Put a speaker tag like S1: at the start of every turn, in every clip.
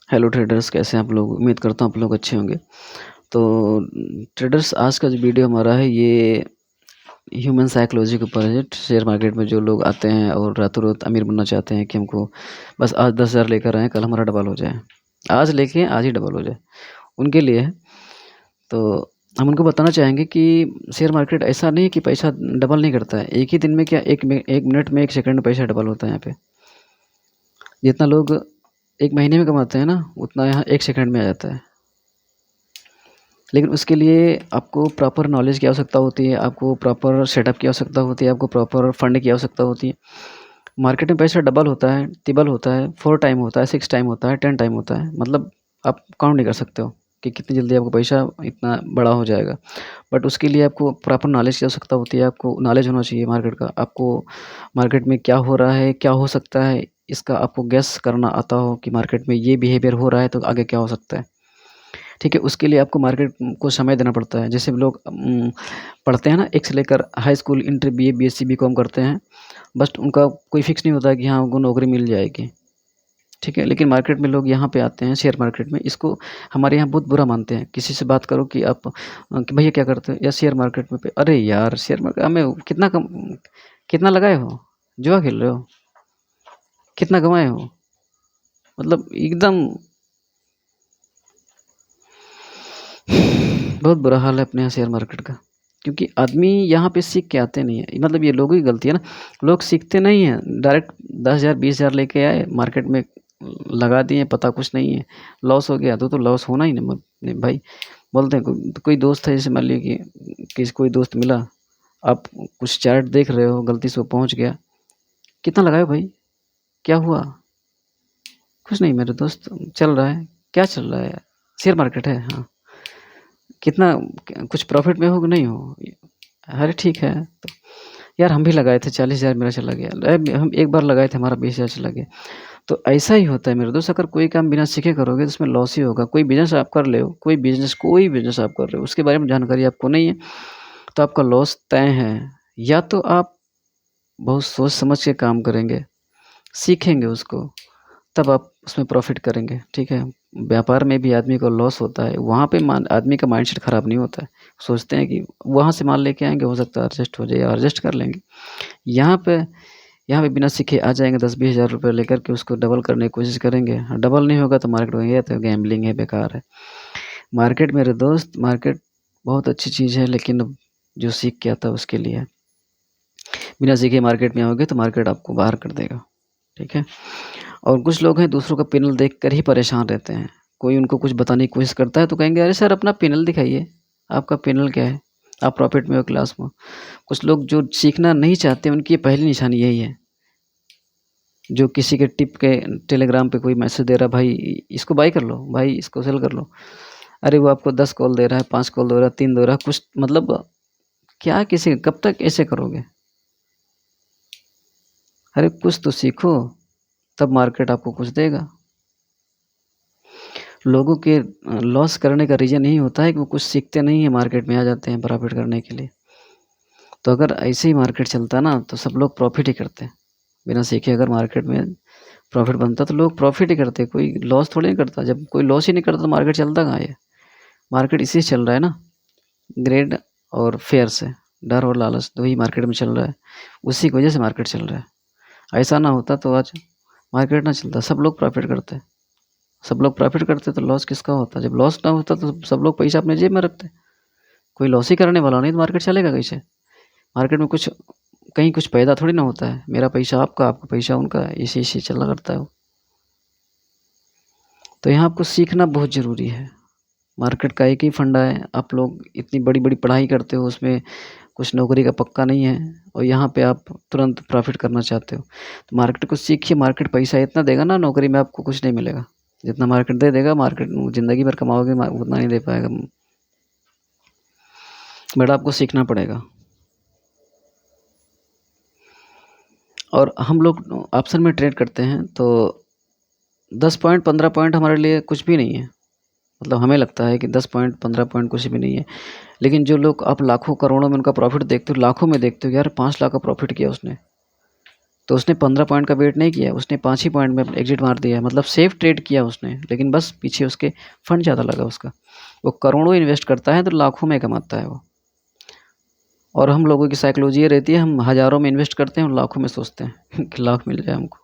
S1: Hello traders, कैसे हैं आप लोग? उम्मीद करता हूँ आप लोग अच्छे होंगे। तो ट्रेडर्स, आज का जो वीडियो हमारा है ये ह्यूमन साइकोलॉजी के ऊपर है। शेयर मार्केट में जो लोग आते हैं और रातों रात अमीर बनना चाहते हैं कि हमको बस आज 10,000 लेकर आएँ, कल हमारा डबल हो जाए। आज लेके आज ही डबल हो जाए, उनके लिए है। तो हम उनको बताना चाहेंगे कि शेयर मार्केट ऐसा नहीं है कि पैसा डबल नहीं करता है। एक ही दिन में क्या, 1 मिनट में 1 सेकंड में पैसा डबल होता है यहाँ पे। जितना लोग 1 महीने में कमाते हैं ना, उतना यहाँ 1 सेकंड में आ जाता है। लेकिन उसके लिए आपको प्रॉपर नॉलेज की आवश्यकता होती है, आपको प्रॉपर सेटअप की आवश्यकता होती है, आपको प्रॉपर फंड की आवश्यकता होती है। मार्केट में पैसा डबल होता है, ट्रिपल होता है, 4 टाइम होता है, 6 टाइम होता है, 10 टाइम होता है। मतलब आप काउंट नहीं कर सकते हो कि कितनी जल्दी आपका पैसा इतना बड़ा हो जाएगा। बट उसके लिए आपको प्रॉपर नॉलेज की आवश्यकता होती है, आपको नॉलेज होना चाहिए मार्केट का। आपको मार्केट में क्या हो रहा है, क्या हो सकता है, इसका आपको गेस करना आता हो कि मार्केट में ये बिहेवियर हो रहा है तो आगे क्या हो सकता है। ठीक है, उसके लिए आपको मार्केट को समय देना पड़ता है। जैसे लोग पढ़ते हैं ना, 1 से लेकर high school, inter, BA, BSc, BCom करते हैं, बस उनका कोई फिक्स नहीं होता है कि हाँ, उनको नौकरी मिल जाएगी। ठीक है, लेकिन मार्केट में लोग यहाँ पे आते हैं, शेयर मार्केट में, इसको हमारे यहाँ बहुत बुरा मानते हैं। किसी से बात करो कि आप कि भैया क्या करते हो? या शेयर मार्केट में अरे यार, शेयर मार्केट हमें कितना लगाए हो? जुआ खेल रहे हो? कितना कमाए हो? मतलब एकदम बहुत बुरा हाल है अपने यहाँ शेयर मार्केट का। क्योंकि आदमी यहाँ पे सीख के आते नहीं है। मतलब ये लोगों की गलती है ना, लोग सीखते नहीं हैं, डायरेक्ट 10,000 20,000 लेके आए, मार्केट में लगा दिए, पता कुछ नहीं है, लॉस हो गया तो लॉस होना ही नहीं भाई। बोलते हैं कोई दोस्त है, जैसे मान लीजिए कि कोई दोस्त मिला, आप कुछ चार्ट देख रहे हो, गलती से वो पहुँच गया, कितना लगाए हो भाई? क्या हुआ? कुछ नहीं मेरे दोस्त, चल रहा है। क्या चल रहा है? शेयर मार्केट है, हाँ। कितना कुछ प्रॉफ़िट में हो कि नहीं हो? अरे ठीक है, तो यार हम भी लगाए थे, 40,000 मेरा चला गया। अरे हम एक बार लगाए थे, हमारा 20,000 चला गया। तो ऐसा ही होता है मेरे दोस्त, अगर कोई काम बिना सीखे करोगे तो उसमें लॉस ही होगा। कोई बिज़नेस आप कर रहे हो, कोई बिज़नेस आप कर रहे हो, उसके बारे में जानकारी आपको नहीं है, तो आपका लॉस तय है। या तो आप बहुत सोच समझ के काम करेंगे, सीखेंगे उसको, तब आप उसमें प्रॉफ़िट करेंगे, ठीक है? व्यापार में भी आदमी को लॉस होता है, वहाँ पे आदमी का माइंडसेट ख़राब नहीं होता है। सोचते हैं कि वहाँ से माल लेके आएँगे, हो सकता है एडजस्ट हो जाए, या एडजस्ट कर लेंगे। यहाँ पे यहाँ पे बिना सीखे आ जाएँगे, 10-20 हज़ार रुपए लेकर के उसको डबल करने की कोशिश करेंगे। डबल नहीं होगा तो मार्केट में ये तो गैम्बलिंग है, बेकार है। मार्केट मेरे दोस्त, मार्केट बहुत अच्छी चीज़ है, लेकिन अब जो सीख के आता है उसके लिए है। बिना सीखे मार्केट में आओगे तो मार्केट आपको बाहर कर देगा, ठीक है? और कुछ लोग हैं, दूसरों का पैनल देखकर ही परेशान रहते हैं। कोई उनको कुछ बताने की कोशिश करता है तो कहेंगे, अरे सर अपना पैनल दिखाइए, आपका पैनल क्या है? आप प्रॉफ़िट में हो कि लॉस में हो? कुछ लोग जो सीखना नहीं चाहते, उनकी ये पहली निशानी यही है। जो किसी के टिप के टेलीग्राम पे कोई मैसेज दे रहा है, भाई इसको बाय कर लो, भाई इसको सेल कर लो। अरे वो आपको 10 कॉल दे रहा है, 5 कॉल दे रहा है, 3 दे रहा है, कुछ मतलब क्या, किसी कब तक ऐसे करोगे? अरे कुछ तो सीखो, तब मार्केट आपको कुछ देगा। लोगों के लॉस करने का रीज़न यही होता है कि वो कुछ सीखते नहीं हैं, मार्केट में आ जाते हैं प्रॉफ़िट करने के लिए। तो अगर ऐसे ही मार्केट चलता ना, तो सब लोग प्रॉफ़िट ही करते। बिना सीखे अगर मार्केट में प्रॉफ़िट बनता तो लोग प्रॉफ़िट ही करते, कोई लॉस थोड़ी नहीं करता। जब कोई लॉस ही नहीं करता तो मार्केट चलता कहाँ है? मार्केट इसी से चल रहा है ना, ग्रेड और फेयर से, डर और लालच 2 ही मार्केट में चल रहा है। उसी की वजह से मार्केट चल रहा है। ऐसा ना होता तो आज मार्केट ना चलता, सब लोग प्रॉफ़िट करते। सब लोग प्रॉफ़िट करते तो लॉस किसका होता? जब लॉस ना होता तो सब लोग पैसा अपने जेब में रखते। कोई लॉस ही करने वाला नहीं तो मार्केट चलेगा कैसे? मार्केट में कुछ कहीं कुछ पैदा थोड़ी ना होता है। मेरा पैसा आपका, आपका पैसा उनका, ऐसे-ऐसे चला करता है वो। तो यहाँ आपको सीखना बहुत ज़रूरी है। मार्केट का एक ही फंडा है। आप लोग इतनी बड़ी-बड़ी पढ़ाई करते हो, उसमें कुछ नौकरी का पक्का नहीं है, और यहाँ पे आप तुरंत प्रॉफ़िट करना चाहते हो। तो मार्केट को सीखिए, मार्केट पैसा इतना देगा ना, नौकरी में आपको कुछ नहीं मिलेगा। जितना मार्केट दे देगा, मार्केट ज़िंदगी भर कमाओगे, उतना नहीं दे पाएगा। बट आपको सीखना पड़ेगा। और हम लोग ऑप्शन में ट्रेड करते हैं तो 10 पॉइंट 15 पॉइंट हमारे लिए कुछ भी नहीं है। मतलब हमें लगता है कि 10 पॉइंट 15 पॉइंट कुछ भी नहीं है। लेकिन जो लोग आप लाखों करोड़ों में उनका प्रॉफ़िट देखते हो, लाखों में देखते हो, यार 5 लाख का प्रॉफ़िट किया उसने। तो उसने 15 पॉइंट का वेट नहीं किया, उसने 5 ही पॉइंट में एग्जिट मार दिया, मतलब सेफ ट्रेड किया उसने, लेकिन बस पीछे उसके फंड ज़्यादा लगा उसका। वो करोड़ों इन्वेस्ट करता है तो लाखों में कमाता है वो। और हम लोगों की साइकोलॉजी ये रहती है, हम हज़ारों में इन्वेस्ट करते हैं और लाखों में सोचते हैं कि लाख मिल जाए हमको।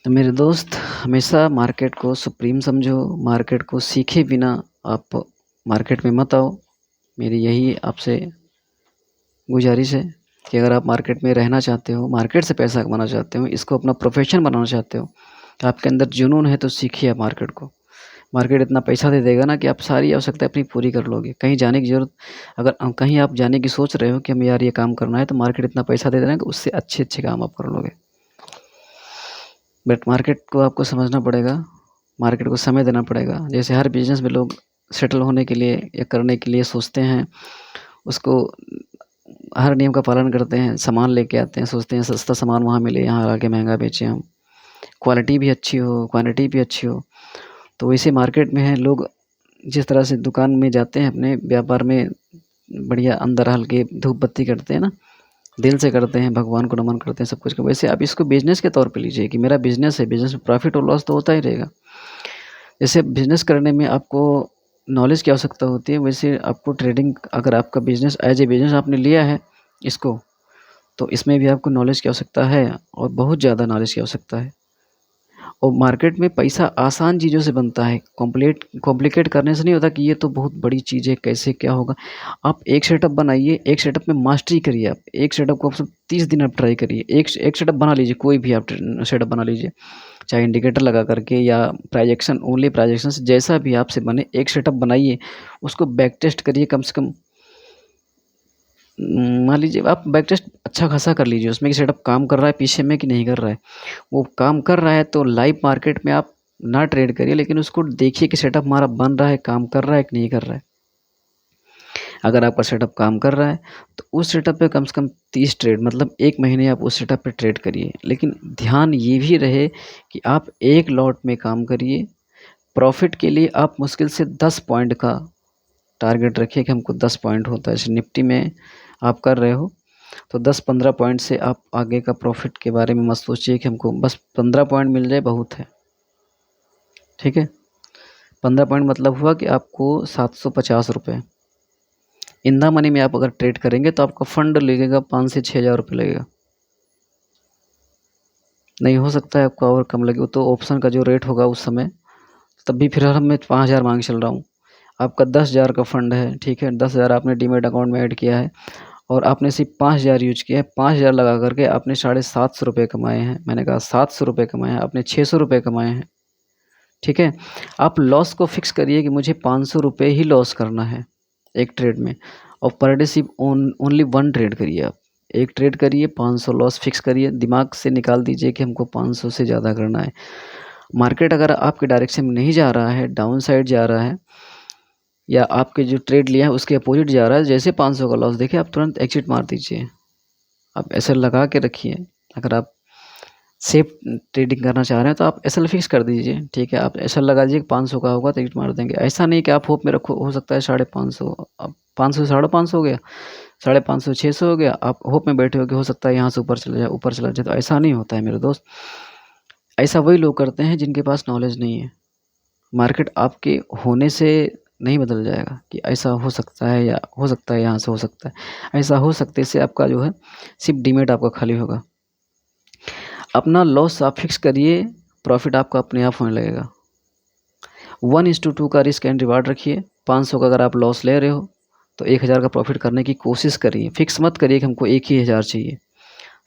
S1: तो मेरे दोस्त, हमेशा मार्केट को सुप्रीम समझो, मार्केट को सीखे बिना आप मार्केट में मत आओ। मेरी यही आपसे गुजारिश है कि अगर आप मार्केट में रहना चाहते हो, मार्केट से पैसा कमाना चाहते हो, इसको अपना प्रोफेशन बनाना चाहते हो, तो आपके अंदर जुनून है तो सीखिए आप मार्केट को। मार्केट इतना पैसा दे देगा ना कि आप सारी आवश्यकता अपनी पूरी कर लोगे। कहीं जाने की ज़रूरत, अगर कहीं आप जाने की सोच रहे हो कि हम यार ये काम करना है, तो मार्केट इतना पैसा दे देना कि उससे अच्छे काम आप कर लोगे। बट मार्केट को आपको समझना पड़ेगा, मार्केट को समय देना पड़ेगा। जैसे हर बिज़नेस में लोग सेटल होने के लिए या करने के लिए सोचते हैं, उसको हर नियम का पालन करते हैं, सामान लेके आते हैं, सोचते हैं सस्ता सामान वहाँ मिले, यहाँ आके महंगा बेचें हम, क्वालिटी भी अच्छी हो, क्वांटिटी भी अच्छी हो। तो वैसे मार्केट में है, लोग जिस तरह से दुकान में जाते हैं अपने व्यापार में, बढ़िया अंदर हल्के धूप बत्ती करते हैं ना, दिल से करते हैं, भगवान को नमन करते हैं, सब कुछ का, वैसे आप इसको बिज़नेस के तौर पे लीजिए कि मेरा बिज़नेस है, बिज़नेस में प्रॉफ़िट और लॉस तो होता ही रहेगा। जैसे बिज़नेस करने में आपको नॉलेज की आवश्यकता होती है, वैसे आपको ट्रेडिंग, अगर आपका बिज़नेस एज़ ए बिज़नेस आपने लिया है इसको, तो इसमें भी आपको नॉलेज की आवश्यकता है और बहुत ज़्यादा नॉलेज की आवश्यकता है। और मार्केट में पैसा आसान चीज़ों से बनता है, कॉम्प्लिकेट करने से नहीं होता कि ये तो बहुत बड़ी चीज़ है, कैसे क्या होगा। आप एक सेटअप बनाइए, एक सेटअप में मास्टरी करिए आप। एक सेटअप को आप सिर्फ 30 दिन आप ट्राई करिए। एक सेटअप बना लीजिए, कोई भी आप सेटअप बना लीजिए, चाहे इंडिकेटर लगा करके या प्राइजेक्शन, ओनली प्राइजेक्शन से, जैसा भी आपसे बने एक सेटअप बनाइए, उसको बैक टेस्ट करिए कम से कम। मान लीजिए आप बैक टेस्ट अच्छा खासा कर लीजिए उसमें कि सेटअप काम कर रहा है पीछे में कि नहीं कर रहा है। वो काम कर रहा है तो लाइव मार्केट में आप ना ट्रेड करिए, लेकिन उसको देखिए कि सेटअप हमारा बन रहा है, काम कर रहा है कि नहीं कर रहा है। अगर आपका सेटअप काम कर रहा है तो उस सेटअप पे कम से कम 30 ट्रेड, मतलब 1 महीने आप उस सेटअप पे ट्रेड करिए। लेकिन ध्यान ये भी रहे कि आप एक लॉट में काम करिए। प्रॉफिट के लिए आप मुश्किल से 10 पॉइंट का टारगेट रखिए कि हमको 10 पॉइंट होता है। जैसे निफ्टी में आप कर रहे हो तो 10-15 पॉइंट से आप आगे का प्रॉफिट के बारे में मत सोचिए कि हमको बस 15 पॉइंट मिल जाए बहुत है, ठीक है। 15 पॉइंट मतलब हुआ कि आपको 750 रुपये। इन द मनी में आप अगर ट्रेड करेंगे तो आपका फंड लगेगा 5 से 6 हज़ार रुपये लगेगा। नहीं हो सकता है आपका और कम लगे, तो ऑप्शन का जो रेट होगा उस समय, तब भी फिर मैं 5 हज़ार मांग चल रहा हूँ। आपका 10 हज़ार का फंड है, ठीक है, 10 हज़ार आपने डीमेट अकाउंट में ऐड किया है और आपने सिर्फ 5 हज़ार यूज किया है। 5 हज़ार लगा करके आपने 750 रुपये कमाए हैं। मैंने कहा 700 रुपये कमाए हैं, आपने 600 रुपये कमाए हैं, ठीक है। आप लॉस को फिक्स करिए कि मुझे 500 रुपये ही लॉस करना है एक ट्रेड में, और पर डे सिर्फ ओनली 1 ट्रेड करिए आप। एक ट्रेड करिए, 500 लॉस फिक्स करिए, दिमाग से निकाल दीजिए कि हमको 500 से ज़्यादा करना है। मार्केट अगर आपके डायरेक्शन में नहीं जा रहा है, डाउन साइड जा रहा है, या आपके जो ट्रेड लिया है उसके अपोजिट जा रहा है, जैसे 500 का लॉस देखिए आप तुरंत एग्जिट मार दीजिए। आप एसएल लगा के रखिए। अगर आप सेफ ट्रेडिंग करना चाह रहे हैं तो आप एसएल फिक्स कर दीजिए, ठीक है। आप एसएल लगा दीजिए 500 का होगा तो एग्जिट मार देंगे। ऐसा नहीं कि आप होप में रखो, हो सकता है 550, अब 500 550 हो गया, 550 600 हो गया, आप होप में बैठे हो कि हो सकता है यहाँ से ऊपर चले जाए, ऊपर चला जाए। तो ऐसा नहीं होता है मेरे दोस्त। ऐसा वही लोग करते हैं जिनके पास नॉलेज नहीं है। मार्केट आपके होने से नहीं बदल जाएगा कि ऐसा हो सकता है या हो सकता है यहाँ से हो सकता है। ऐसा हो सकते से आपका जो है सिर्फ डीमेट आपका खाली होगा। अपना लॉस आप फिक्स करिए, प्रॉफिट आपका अपने आप होने लगेगा। 1:2 का रिस्क एंड रिवार्ड रखिए। 500 का अगर आप लॉस ले रहे हो तो 1000 का प्रॉफिट करने की कोशिश करिए। फिक्स मत करिए कि हमको एक ही 1000 चाहिए।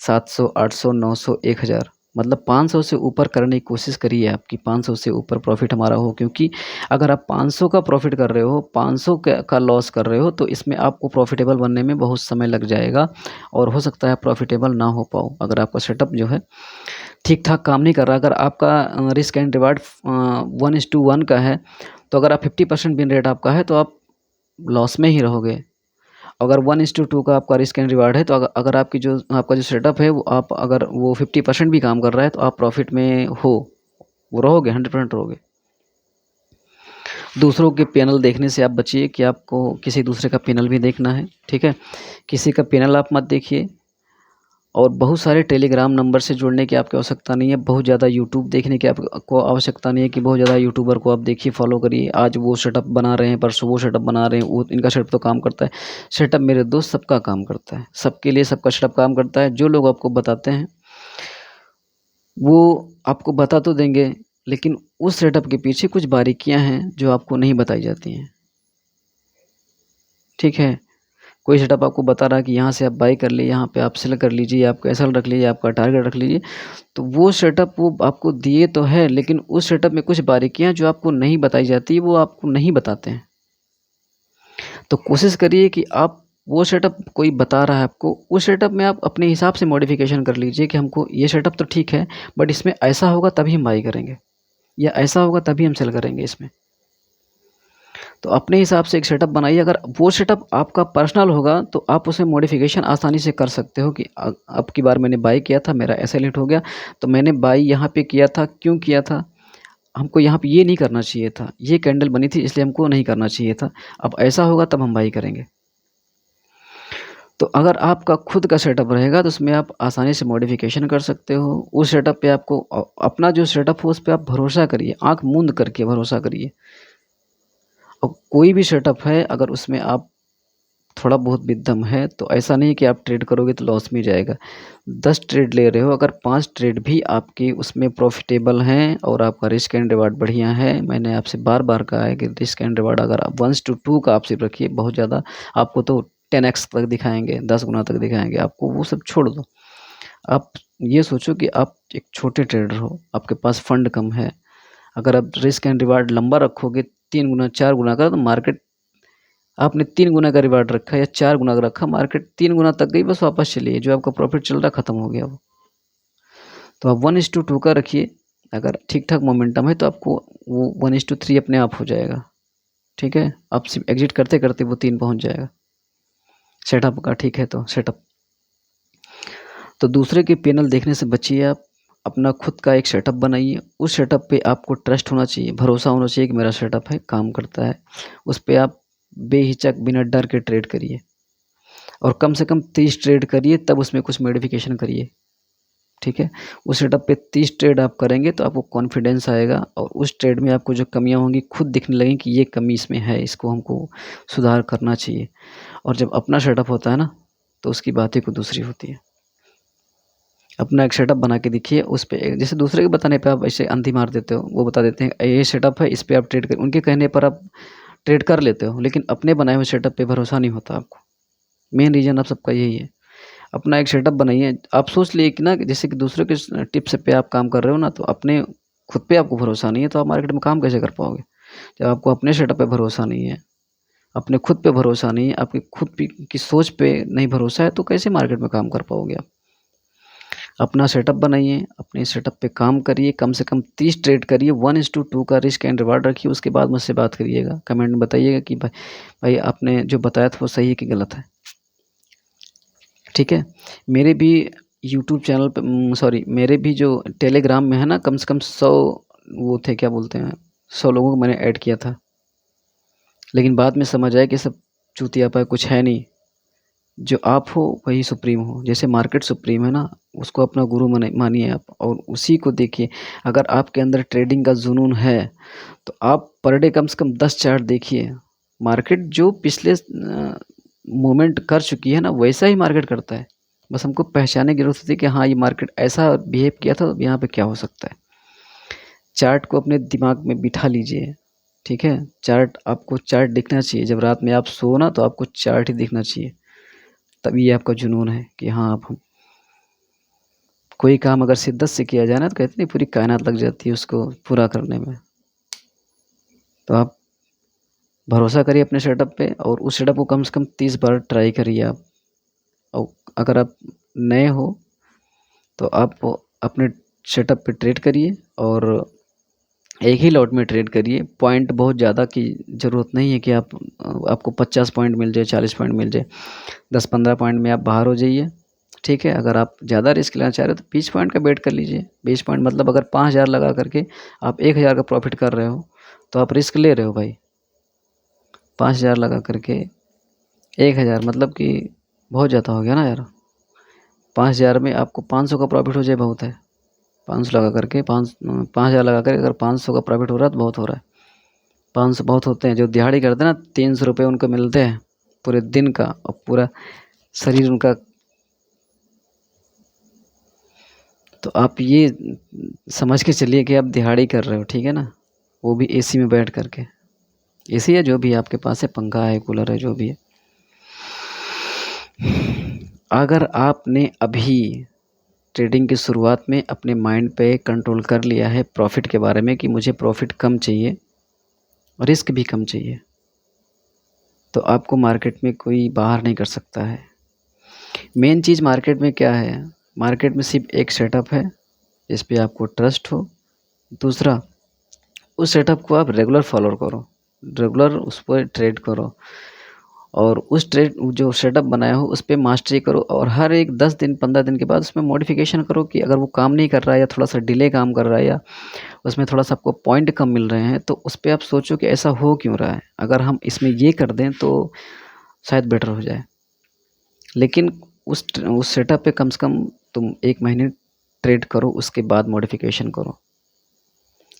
S1: 700, 800, 900, 1000, मतलब 500 से ऊपर करने की कोशिश करिए आपकी 500 से ऊपर प्रॉफिट हमारा हो। क्योंकि अगर आप 500 का प्रॉफिट कर रहे हो, 500 का लॉस कर रहे हो, तो इसमें आपको प्रॉफिटेबल बनने में बहुत समय लग जाएगा और हो सकता है प्रॉफिटेबल ना हो पाओ अगर आपका सेटअप जो है ठीक ठाक काम नहीं कर रहा। अगर आपका रिस्क एंड रिवार्ड 1:1 का है, तो अगर आप 50% विन रेट आपका है तो आप लॉस में ही रहोगे। अगर 1:2 का आपका रिस्क एंड रिवार्ड है तो अगर आपका जो सेटअप है वो आप अगर वो 50% भी काम कर रहा है तो आप प्रॉफिट में हो, वो रहोगे, 100% रहोगे। दूसरों के पैनल देखने से आप बचिए कि आपको किसी दूसरे का पैनल भी देखना है, ठीक है। किसी का पैनल आप मत देखिए। और बहुत सारे टेलीग्राम नंबर से जुड़ने की आपकी आवश्यकता नहीं है। बहुत ज़्यादा यूट्यूब देखने की आपको आवश्यकता नहीं है कि बहुत ज़्यादा यूट्यूबर को आप देखिए, फॉलो करिए। आज वो सेटअप बना रहे हैं, परसों वो सेटअप बना रहे हैं, वो इनका सेटअप तो काम करता है। सेटअप मेरे दोस्त सबका काम करता है, सबके लिए सबका सेटअप काम करता है। जो लोग आपको बताते हैं वो आपको बता तो देंगे, लेकिन उस सेटअप के पीछे कुछ बारीकियां हैं जो आपको नहीं बताई जाती हैं, ठीक है। कोई सेटअप आपको बता रहा है कि यहाँ से आप बाई कर लीजिए, यहाँ पे आप सेल कर लीजिए, आप कैसल रख लीजिए, आपका टारगेट रख लीजिए, तो वो सेटअप वो आपको दिए तो है, लेकिन उस सेटअप में कुछ बारीकियां जो आपको नहीं बताई जाती वो आपको नहीं बताते हैं। तो कोशिश करिए कि आप वो सेटअप कोई बता रहा है आपको, उस सेटअप में आप अपने हिसाब से मॉडिफिकेशन कर लीजिए कि हमको ये सेटअप तो ठीक है, बट इसमें ऐसा होगा तभी हम बाई करेंगे, या ऐसा होगा तभी हम सेल करेंगे इसमें। तो अपने हिसाब से एक सेटअप बनाइए। अगर वो सेटअप आपका पर्सनल होगा तो आप उसमें मॉडिफिकेशन आसानी से कर सकते हो कि अब की बार मैंने बाई किया था, मेरा ऐसा लेट हो गया, तो मैंने बाई यहाँ पे किया था, क्यों किया था, हमको यहाँ पे ये नहीं करना चाहिए था, ये कैंडल बनी थी इसलिए हमको नहीं करना चाहिए था, अब ऐसा होगा तब हम बाई करेंगे। तो अगर आपका खुद का सेटअप रहेगा तो उसमें आप आसानी से मॉडिफिकेशन कर सकते हो। उस सेटअप पे आपको अपना जो सेटअप हो उस पर आप भरोसा करिए, आंख मूंद करके भरोसा करिए। और कोई भी सेटअप है अगर उसमें आप थोड़ा बहुत भी दम है तो ऐसा नहीं कि आप ट्रेड करोगे तो लॉस में जाएगा। 10 ट्रेड ले रहे हो, अगर 5 ट्रेड भी आपके उसमें प्रॉफिटेबल हैं और आपका रिस्क एंड रिवार्ड बढ़िया है, मैंने आपसे बार बार कहा है कि रिस्क एंड रिवार्ड अगर आप 1:2 का आप सिर्फ रखिए, बहुत ज़्यादा आपको तो 10x तक दिखाएंगे, 10 गुना तक दिखाएंगे आपको, वो सब छोड़ दो। आप ये सोचो कि आप एक छोटे ट्रेडर हो, आपके पास फंड कम है, अगर आप रिस्क एंड रिवार्ड लंबा रखोगे 3 गुना 4 गुना का, तो मार्केट आपने 3 गुना का रिवार्ड रखा या 4 गुना का रखा, मार्केट 3 गुना तक गई, बस वापस चलिए, जो आपका प्रॉफिट चल रहा खत्म हो गया वो। तो आप 1:2 का रखिए, अगर ठीक ठाक मोमेंटम है तो आपको वो 1:3 अपने आप हो जाएगा, ठीक है। आप सिर्फ एग्जिट करते करते वो 3 पहुंच जाएगा सेटअप का, ठीक है। तो सेटअप, तो दूसरे के पैनल देखने से बचिए आप, अपना खुद का एक सेटअप बनाइए। उस सेटअप पे आपको ट्रस्ट होना चाहिए, भरोसा होना चाहिए कि मेरा सेटअप है, काम करता है। उस पे आप बेहिचक बिना डर के ट्रेड करिए, और कम से कम 30 ट्रेड करिए, तब उसमें कुछ मॉडिफिकेशन करिए, ठीक है। उस सेटअप पे 30 ट्रेड आप करेंगे तो आपको कॉन्फिडेंस आएगा, और उस ट्रेड में आपको जो कमियां होंगी खुद दिखने लगेंगी कि ये कमी इसमें है, इसको हमको सुधार करना चाहिए। और जब अपना सेटअप होता है ना तो उसकी बातें कुछ दूसरी होती है। अपना एक सेटअप बना के देखिए, उस पे जैसे दूसरे के बताने पे आप ऐसे अंधी मार देते हो, वो बता देते हैं ये सेटअप है, इस पे आप ट्रेड कर, उनके कहने पर आप ट्रेड कर लेते हो, लेकिन अपने बनाए हुए सेटअप पे भरोसा नहीं होता आपको। मेन रीज़न आप सबका यही है। अपना एक सेटअप बनाइए। आप सोच लिए कि ना कि जैसे कि दूसरे के टिप्स पे आप काम कर रहे हो ना, तो अपने खुद पे आपको भरोसा नहीं है तो आप मार्केट में काम कैसे कर पाओगे? जब आपको अपने सेटअप पे भरोसा नहीं है, अपने खुद पे भरोसा नहीं है, आपकी खुद की सोच पे नहीं भरोसा है, तो कैसे मार्केट में काम कर पाओगे आप? अपना सेटअप बनाइए, अपने सेटअप पे काम करिए, कम से कम 30 ट्रेड करिए, 1:2 का रिस्क एंड रिवार्ड रखिए। उसके बाद मुझसे बात करिएगा, कमेंट में बताइएगा कि भाई आपने जो बताया था वो सही है कि गलत है, ठीक है। मेरे भी यूट्यूब चैनल पे सॉरी, मेरे भी जो टेलीग्राम में है ना, कम से कम 100 वो थे, क्या बोलते हैं, 100 लोगों को मैंने ऐड किया था, लेकिन बाद में समझ आया कि सब चूतियापा है, कुछ है नहीं। जो आप हो वही सुप्रीम हो, जैसे मार्केट सुप्रीम है ना, उसको अपना गुरु मानिए आप, और उसी को देखिए। अगर आपके अंदर ट्रेडिंग का जुनून है तो आप पर डे कम से कम 10 चार्ट देखिए। मार्केट जो पिछले मूवमेंट कर चुकी है ना, वैसा ही मार्केट करता है। बस हमको पहचानने की जरूरत होती है कि हाँ ये मार्केट ऐसा बिहेव किया था, तो यहाँ पे क्या हो सकता है। चार्ट को अपने दिमाग में बिठा लीजिए, ठीक है। चार्ट, आपको चार्ट दिखना चाहिए, जब रात में आप सो ना तो आपको चार्ट ही दिखना चाहिए, तभी आपका जुनून है कि हाँ आप हम कोई काम अगर शिद्दत से किया जाए ना, तो कहते नहीं पूरी कायनात लग जाती है उसको पूरा करने में। तो आप भरोसा करिए अपने सेटअप पे, और उस सेटअप को कम से कम 30 बार ट्राई करिए आप। और अगर आप नए हो तो आप अपने सेटअप पे ट्रेड करिए, और एक ही लॉट में ट्रेड करिए। पॉइंट बहुत ज़्यादा की ज़रूरत नहीं है कि आपको 50 पॉइंट मिल जाए, 40 पॉइंट मिल जाए, 10-15 पॉइंट में आप बाहर हो जाइए, ठीक है। अगर आप ज़्यादा रिस्क लेना चाह रहे हो तो 20 पॉइंट का बेट कर लीजिए। 20 पॉइंट मतलब अगर 5,000 लगा करके आप 1,000 का प्रॉफिट कर रहे हो, तो आप रिस्क ले रहे हो भाई। 5,000 लगा करके 1,000, मतलब कि बहुत ज़्यादा हो गया ना यार। 5,000 में आपको 500 का प्रॉफिट हो जाए बहुत है। 500 लगा करके 5,000 लगा कर अगर 500 का प्रॉफिट हो रहा है तो बहुत हो रहा है। 500 बहुत होते हैं। जो दिहाड़ी करते हैं ना, 300 रुपये उनको मिलते हैं पूरे दिन का, और पूरा शरीर उनका। तो आप ये समझ के चलिए कि आप दिहाड़ी कर रहे हो, ठीक है ना, वो भी एसी में बैठ करके। एसी है जो भी आपके पास है, पंखा है, कूलर है, जो भी है। अगर आपने अभी ट्रेडिंग की शुरुआत में अपने माइंड पे कंट्रोल कर लिया है प्रॉफिट के बारे में कि मुझे प्रॉफिट कम चाहिए, रिस्क भी कम चाहिए, तो आपको मार्केट में कोई बाहर नहीं कर सकता है। मेन चीज़ मार्केट में क्या है? मार्केट में सिर्फ एक सेटअप है, जिस पे आपको ट्रस्ट हो। दूसरा, उस सेटअप को आप रेगुलर फॉलो करो, रेगुलर उस पर ट्रेड करो, और उस ट्रेड जो सेटअप बनाया हो उस पे मास्टरी करो, और हर एक 10 दिन 15 दिन के बाद उसमें मॉडिफिकेशन करो कि अगर वो काम नहीं कर रहा है या थोड़ा सा डिले काम कर रहा है या उसमें थोड़ा सा आपको पॉइंट कम मिल रहे हैं, तो उस पे आप सोचो कि ऐसा हो क्यों रहा है, अगर हम इसमें ये कर दें तो शायद बेटर हो जाए। लेकिन उस सेटअप पे कम से कम तुम 1 महीने ट्रेड करो, उसके बाद मॉडिफिकेशन करो।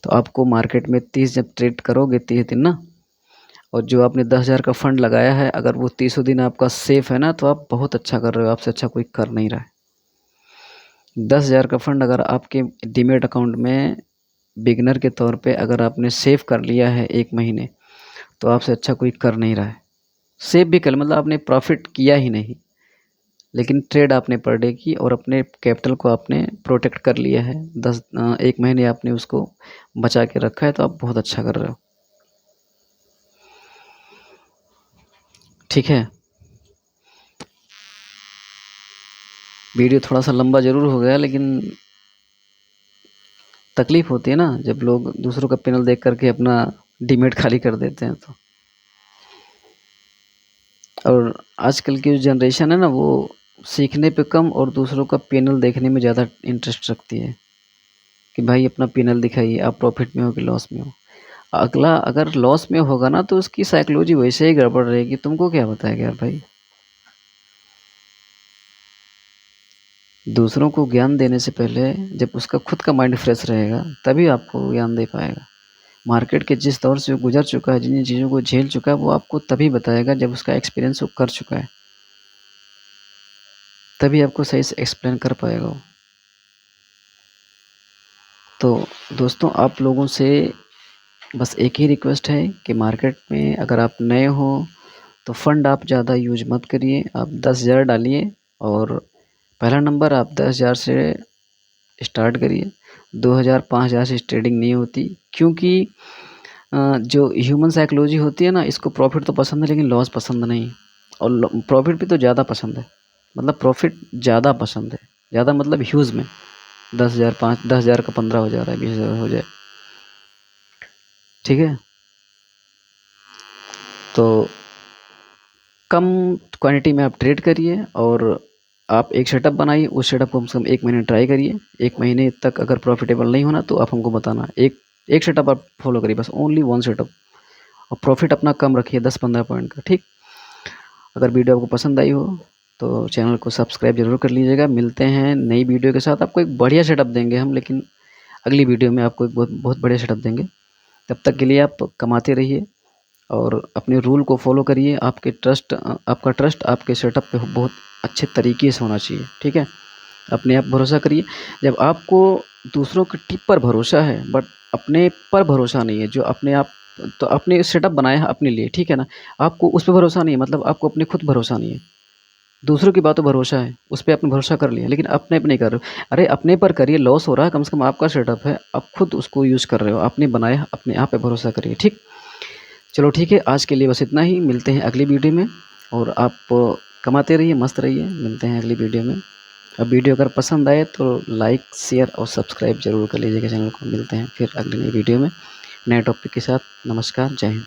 S1: तो आपको मार्केट में 30 जब ट्रेड करोगे 30 दिन ना, और जो आपने 10,000 का फंड लगाया है, अगर वो 30 दिन आपका सेफ है ना, तो आप बहुत अच्छा कर रहे हो, आपसे अच्छा कोई कर नहीं रहा है। 10,000 का फंड अगर आपके डीमेट अकाउंट में बिगनर के तौर पे अगर आपने सेव कर लिया है 1 महीने, तो आपसे अच्छा कोई कर नहीं रहा है। सेव भी कर मतलब आपने प्रॉफिट किया ही नहीं, लेकिन ट्रेड आपने पर डे की और अपने कैपिटल को आपने प्रोटेक्ट कर लिया है। 1 महीने आपने उसको बचा के रखा है, तो आप बहुत अच्छा कर रहे हो। ठीक है, वीडियो थोड़ा सा लंबा ज़रूर हो गया, लेकिन तकलीफ़ होती है ना जब लोग दूसरों का पैनल देख करके अपना डीमेट खाली कर देते हैं तो। और आजकल की जो जनरेशन है ना, वो सीखने पे कम और दूसरों का पैनल देखने में ज़्यादा इंटरेस्ट रखती है कि भाई अपना पैनल दिखाइए, आप प्रॉफिट में हो कि लॉस में हो। अगला अगर लॉस में होगा ना, तो उसकी साइकोलॉजी वैसे ही गड़बड़ रहेगी, तुमको क्या बताएगा यार भाई। दूसरों को ज्ञान देने से पहले जब उसका खुद का माइंड फ्रेश रहेगा, तभी आपको ज्ञान दे पाएगा। मार्केट के जिस दौर से वो गुजर चुका है, जिन जिन चीज़ों को झेल चुका है, वो आपको तभी बताएगा जब उसका एक्सपीरियंस वो कर चुका है, तभी आपको सही से एक्सप्लेन कर पाएगा वो। तो दोस्तों, आप लोगों से बस एक ही रिक्वेस्ट है कि मार्केट में अगर आप नए हो तो फंड आप ज़्यादा यूज मत करिए। आप 10,000 डालिए, और पहला नंबर आप 10,000 से स्टार्ट करिए। 2,000 5,000 से ट्रेडिंग नहीं होती, क्योंकि जो ह्यूमन साइकोलॉजी होती है ना, इसको प्रॉफिट तो पसंद है लेकिन लॉस पसंद नहीं, और प्रॉफिट भी तो ज़्यादा पसंद है, मतलब प्रॉफिट ज़्यादा पसंद है। ज़्यादा मतलब ह्यूज में 10,000 का 15 हो जा रहा है, 20,000 हो जाए, ठीक है। तो कम क्वांटिटी में आप ट्रेड करिए, और आप एक सेटअप बनाइए, उस सेटअप को कम से कम 1 महीने ट्राई करिए। 1 महीने तक अगर प्रॉफिटेबल नहीं होना तो आप हमको बताना। एक सेटअप आप फॉलो करिए, बस ओनली वन सेटअप, और प्रॉफिट अपना कम रखिए 10-15 पॉइंट का, ठीक। अगर वीडियो आपको पसंद आई हो तो चैनल को सब्सक्राइब जरूर कर लीजिएगा। मिलते हैं नई वीडियो के साथ। आपको एक बढ़िया सेटअप देंगे हम, लेकिन अगली वीडियो में आपको एक बहुत बहुत बढ़िया सेटअप देंगे। तब तक के लिए आप कमाते रहिए और अपने रूल को फॉलो करिए। आपका ट्रस्ट आपके सेटअप पे बहुत अच्छे तरीके से होना चाहिए, ठीक है। अपने आप भरोसा करिए। जब आपको दूसरों के टिप पर भरोसा है बट अपने पर भरोसा नहीं है, जो अपने आप, तो आपने सेटअप बनाया है अपने लिए, ठीक है ना, आपको उस पर भरोसा नहीं है, मतलब आपको अपने खुद भरोसा नहीं है। दूसरों की बातों भरोसा है, उस पे आपने भरोसा कर लिया, लेकिन अपने पे नहीं कर रहे हो। अरे अपने पर करिए, लॉस हो रहा है, कम से कम आपका सेटअप है, आप खुद उसको यूज़ कर रहे हो, आपने बनाया, अपने आप पे भरोसा करिए, ठीक। चलो ठीक है, आज के लिए बस इतना ही। मिलते हैं अगली वीडियो में, और आप कमाते रहिए, मस्त रहिए। मिलते हैं अगली वीडियो में। अब वीडियो अगर पसंद आए तो लाइक शेयर और सब्सक्राइब जरूर कर लीजिएगा चैनल को। मिलते हैं फिर अगली नई वीडियो में नए टॉपिक के साथ। नमस्कार, जय हिंद।